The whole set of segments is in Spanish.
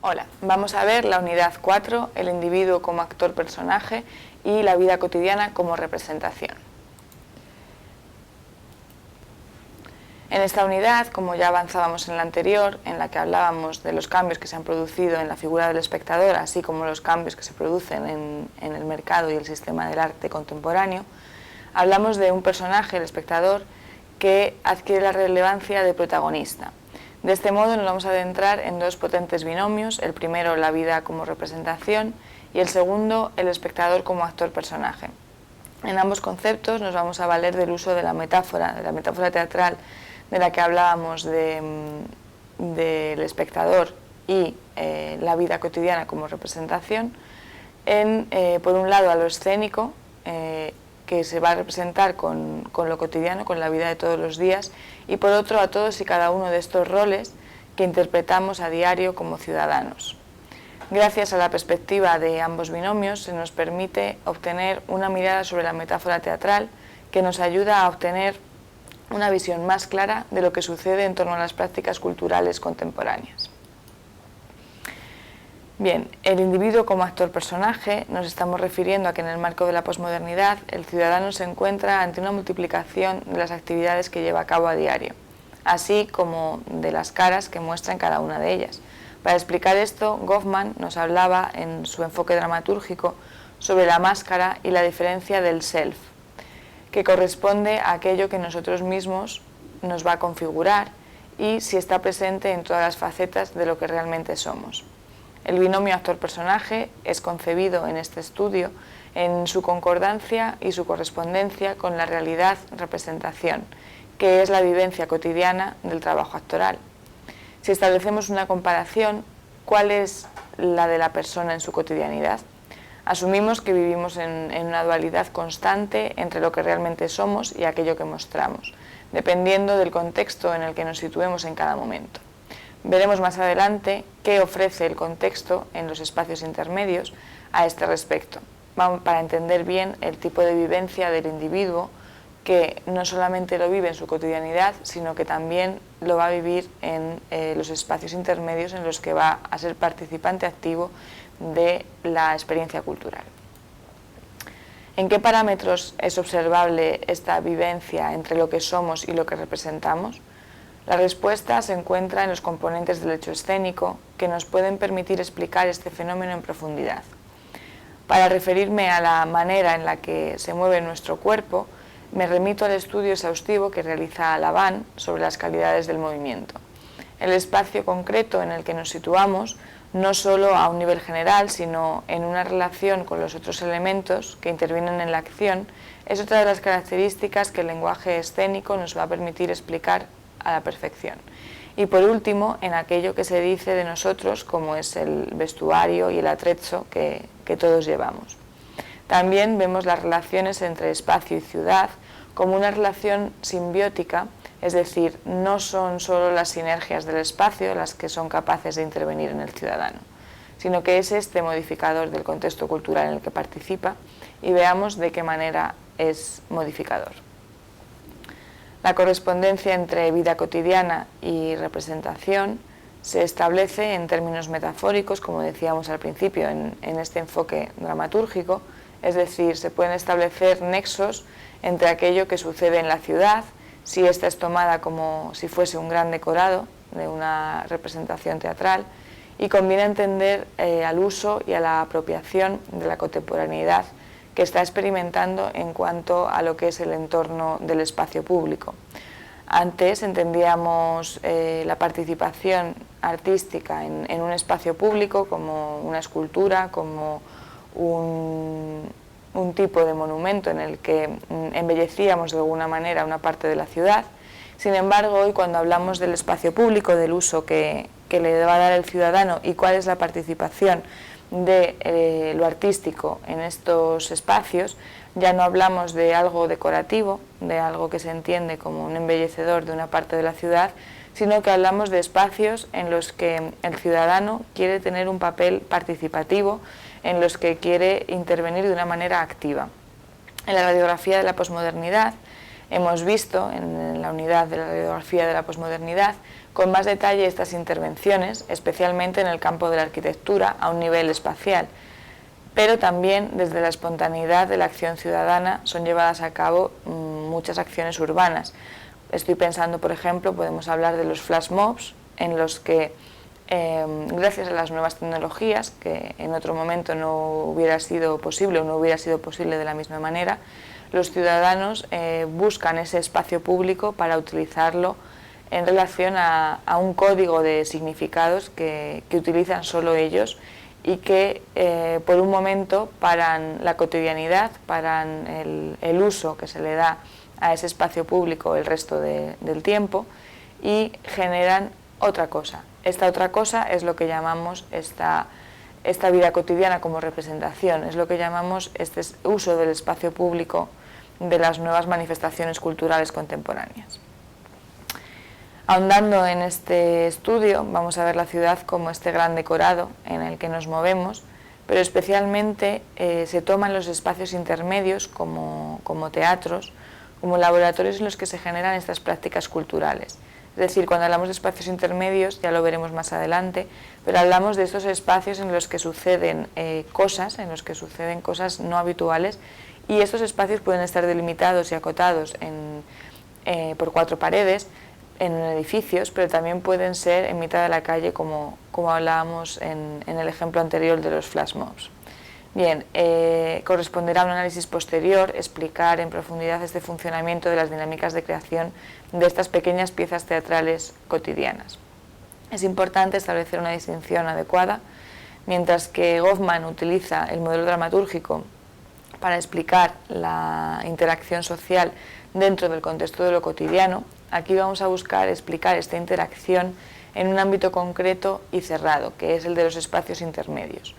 Hola, vamos a ver la unidad 4, el individuo como actor-personaje y la vida cotidiana como representación. En esta unidad, como ya avanzábamos en la anterior, en la que hablábamos de los cambios que se han producido en la figura del espectador, así como los cambios que se producen en el mercado y el sistema del arte contemporáneo, hablamos de un personaje, el espectador, que adquiere la relevancia de protagonista. De este modo nos vamos a adentrar en dos potentes binomios, el primero la vida como representación y el segundo el espectador como actor-personaje. En ambos conceptos nos vamos a valer del uso de la metáfora teatral de la que hablábamos del espectador y la vida cotidiana como representación, por un lado a lo escénico, que se va a representar con lo cotidiano, con la vida de todos los días, y por otro a todos y cada uno de estos roles que interpretamos a diario como ciudadanos. Gracias a la perspectiva de ambos binomios se nos permite obtener una mirada sobre la metáfora teatral que nos ayuda a obtener una visión más clara de lo que sucede en torno a las prácticas culturales contemporáneas. Bien, el individuo como actor-personaje nos estamos refiriendo a que en el marco de la posmodernidad el ciudadano se encuentra ante una multiplicación de las actividades que lleva a cabo a diario, así como de las caras que muestra en cada una de ellas. Para explicar esto, Goffman nos hablaba en su enfoque dramatúrgico sobre la máscara y la diferencia del self, que corresponde a aquello que nosotros mismos nos va a configurar y si está presente en todas las facetas de lo que realmente somos. El binomio actor-personaje es concebido en este estudio en su concordancia y su correspondencia con la realidad-representación, que es la vivencia cotidiana del trabajo actoral. Si establecemos una comparación, ¿cuál es la de la persona en su cotidianidad? Asumimos que vivimos en una dualidad constante entre lo que realmente somos y aquello que mostramos, dependiendo del contexto en el que nos situemos en cada momento. Veremos más adelante qué ofrece el contexto en los espacios intermedios a este respecto, para entender bien el tipo de vivencia del individuo que no solamente lo vive en su cotidianidad, sino que también lo va a vivir en los espacios intermedios en los que va a ser participante activo de la experiencia cultural. ¿En qué parámetros es observable esta vivencia entre lo que somos y lo que representamos? La respuesta se encuentra en los componentes del hecho escénico que nos pueden permitir explicar este fenómeno en profundidad. Para referirme a la manera en la que se mueve nuestro cuerpo, me remito al estudio exhaustivo que realiza Laban sobre las calidades del movimiento. El espacio concreto en el que nos situamos, no solo a un nivel general, sino en una relación con los otros elementos que intervienen en la acción, es otra de las características que el lenguaje escénico nos va a permitir explicar a la perfección. Y por último, en aquello que se dice de nosotros, como es el vestuario y el atrezzo que todos llevamos. También vemos las relaciones entre espacio y ciudad como una relación simbiótica, es decir, no son solo las sinergias del espacio las que son capaces de intervenir en el ciudadano, sino que es este modificador del contexto cultural en el que participa, y veamos de qué manera es modificador. La correspondencia entre vida cotidiana y representación se establece en términos metafóricos, como decíamos al principio, en este enfoque dramatúrgico, es decir, se pueden establecer nexos entre aquello que sucede en la ciudad, si ésta es tomada como si fuese un gran decorado de una representación teatral, y conviene entender al uso y a la apropiación de la contemporaneidad que está experimentando en cuanto a lo que es el entorno del espacio público. Antes entendíamos la participación artística en un espacio público como una escultura, como un tipo de monumento en el que embellecíamos de alguna manera una parte de la ciudad. Sin embargo, hoy cuando hablamos del espacio público, del uso que le va a dar el ciudadano y cuál es la participación de lo artístico en estos espacios, ya no hablamos de algo decorativo, de algo que se entiende como un embellecedor de una parte de la ciudad, sino que hablamos de espacios en los que el ciudadano quiere tener un papel participativo, en los que quiere intervenir de una manera activa. En la radiografía de la posmodernidad, Hemos visto en la unidad de la radiografía de la posmodernidad con más detalle estas intervenciones, especialmente en el campo de la arquitectura a un nivel espacial, pero también desde la espontaneidad de la acción ciudadana son llevadas a cabo muchas acciones urbanas. Estoy pensando, por ejemplo, podemos hablar de los flash mobs, en los que gracias a las nuevas tecnologías, que en otro momento no hubiera sido posible o no hubiera sido posible de la misma manera, los ciudadanos buscan ese espacio público para utilizarlo en relación a un código de significados que utilizan solo ellos y que por un momento paran la cotidianidad, paran el uso que se le da a ese espacio público el resto del tiempo y generan otra cosa. Esta otra cosa es lo que llamamos esta vida cotidiana como representación, es lo que llamamos este uso del espacio público de las nuevas manifestaciones culturales contemporáneas. Ahondando en este estudio, vamos a ver la ciudad como este gran decorado en el que nos movemos, pero especialmente se toman los espacios intermedios como teatros, como laboratorios en los que se generan estas prácticas culturales. Es decir, cuando hablamos de espacios intermedios, ya lo veremos más adelante, pero hablamos de estos espacios en los que suceden cosas no habituales, y estos espacios pueden estar delimitados y acotados por 4 paredes, en edificios, pero también pueden ser en mitad de la calle, como hablábamos en el ejemplo anterior de los flash mobs. Bien, corresponderá a un análisis posterior explicar en profundidad este funcionamiento de las dinámicas de creación de estas pequeñas piezas teatrales cotidianas. Es importante establecer una distinción adecuada. Mientras que Goffman utiliza el modelo dramatúrgico para explicar la interacción social dentro del contexto de lo cotidiano, aquí vamos a buscar explicar esta interacción en un ámbito concreto y cerrado, que es el de los espacios intermedios.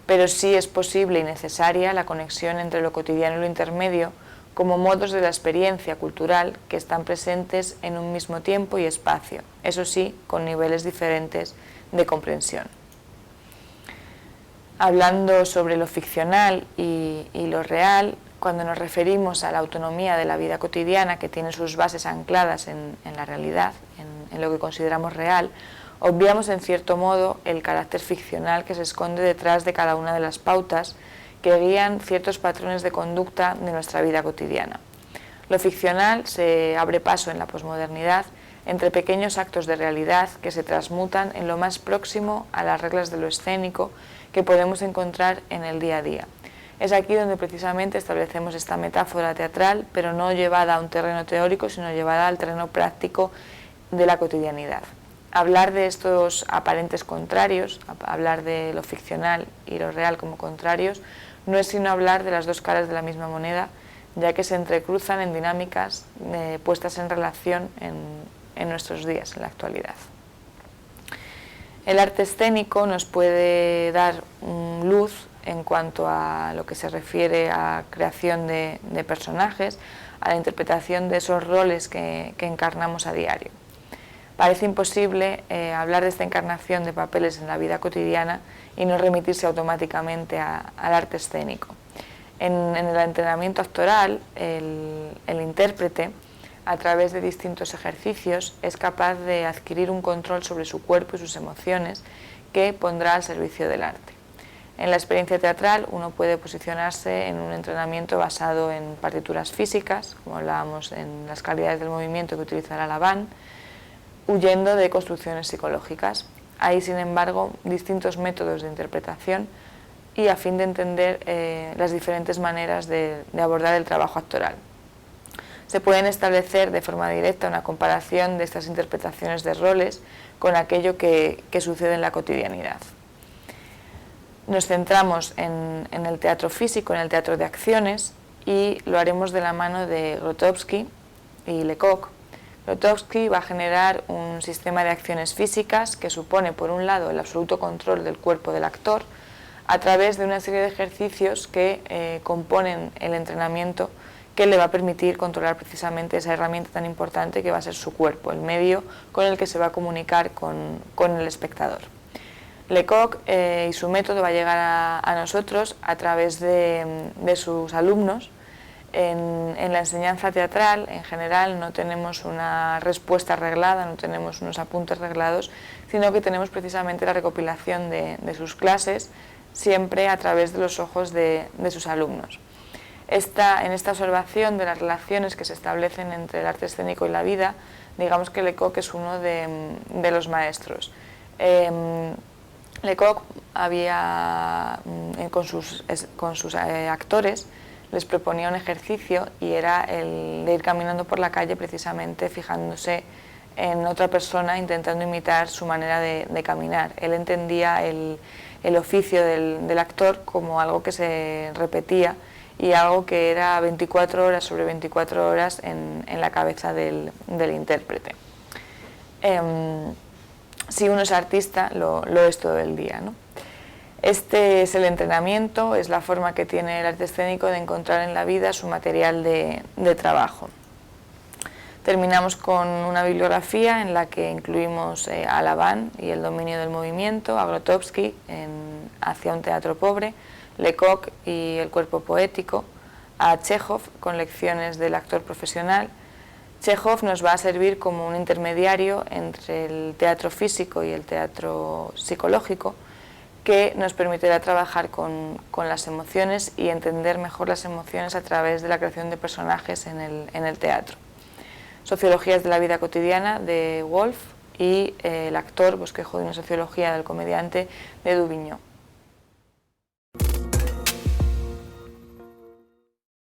Pero sí es posible y necesaria la conexión entre lo cotidiano y lo intermedio como modos de la experiencia cultural que están presentes en un mismo tiempo y espacio, eso sí, con niveles diferentes de comprensión. Hablando sobre lo ficcional y lo real, cuando nos referimos a la autonomía de la vida cotidiana que tiene sus bases ancladas en la realidad, en lo que consideramos real, obviamos en cierto modo el carácter ficcional que se esconde detrás de cada una de las pautas que guían ciertos patrones de conducta de nuestra vida cotidiana. Lo ficcional se abre paso en la posmodernidad entre pequeños actos de realidad que se transmutan en lo más próximo a las reglas de lo escénico que podemos encontrar en el día a día. Es aquí donde precisamente establecemos esta metáfora teatral, pero no llevada a un terreno teórico, sino llevada al terreno práctico de la cotidianidad. Hablar de estos aparentes contrarios, hablar de lo ficcional y lo real como contrarios, no es sino hablar de las dos caras de la misma moneda, ya que se entrecruzan en dinámicas puestas en relación en nuestros días, en la actualidad. El arte escénico nos puede dar luz en cuanto a lo que se refiere a creación de personajes, a la interpretación de esos roles que encarnamos a diario. Parece imposible hablar de esta encarnación de papeles en la vida cotidiana y no remitirse automáticamente al arte escénico. En el entrenamiento actoral, el intérprete, a través de distintos ejercicios, es capaz de adquirir un control sobre su cuerpo y sus emociones que pondrá al servicio del arte. En la experiencia teatral uno puede posicionarse en un entrenamiento basado en partituras físicas, como hablábamos en las calidades del movimiento que utilizará Laban, huyendo de construcciones psicológicas. Hay, sin embargo, distintos métodos de interpretación y a fin de entender las diferentes maneras de abordar el trabajo actoral. Se pueden establecer de forma directa una comparación de estas interpretaciones de roles con aquello que sucede en la cotidianidad. Nos centramos en el teatro físico, en el teatro de acciones, y lo haremos de la mano de Grotowski y Lecoq. Grotowski va a generar un sistema de acciones físicas que supone, por un lado, el absoluto control del cuerpo del actor a través de una serie de ejercicios que componen el entrenamiento que le va a permitir controlar precisamente esa herramienta tan importante que va a ser su cuerpo, el medio con el que se va a comunicar con el espectador. Lecoq y su método va a llegar a nosotros a través de sus alumnos, En la enseñanza teatral, en general, no tenemos una respuesta reglada, no tenemos unos apuntes reglados, sino que tenemos precisamente la recopilación de sus clases, siempre a través de los ojos de sus alumnos. En esta observación de las relaciones que se establecen entre el arte escénico y la vida, digamos que Lecoq es uno de los maestros. Lecoq había, con sus actores, les proponía un ejercicio y era el de ir caminando por la calle precisamente fijándose en otra persona, intentando imitar su manera de caminar. Él entendía el oficio del actor como algo que se repetía y algo que era 24 horas sobre 24 horas en la cabeza del intérprete. Si uno es artista, lo es todo el día, ¿no? Este es el entrenamiento, es la forma que tiene el arte escénico de encontrar en la vida su material de trabajo. Terminamos con una bibliografía en la que incluimos a Laban y el dominio del movimiento, a Grotowski en Hacia un teatro pobre, Lecoq y el cuerpo poético, a Chekhov con lecciones del actor profesional. Chekhov nos va a servir como un intermediario entre el teatro físico y el teatro psicológico, que nos permitirá trabajar con las emociones y entender mejor las emociones a través de la creación de personajes en el teatro. Sociologías de la vida cotidiana de Woolf y el actor, bosquejo de una sociología del comediante de Dubignon.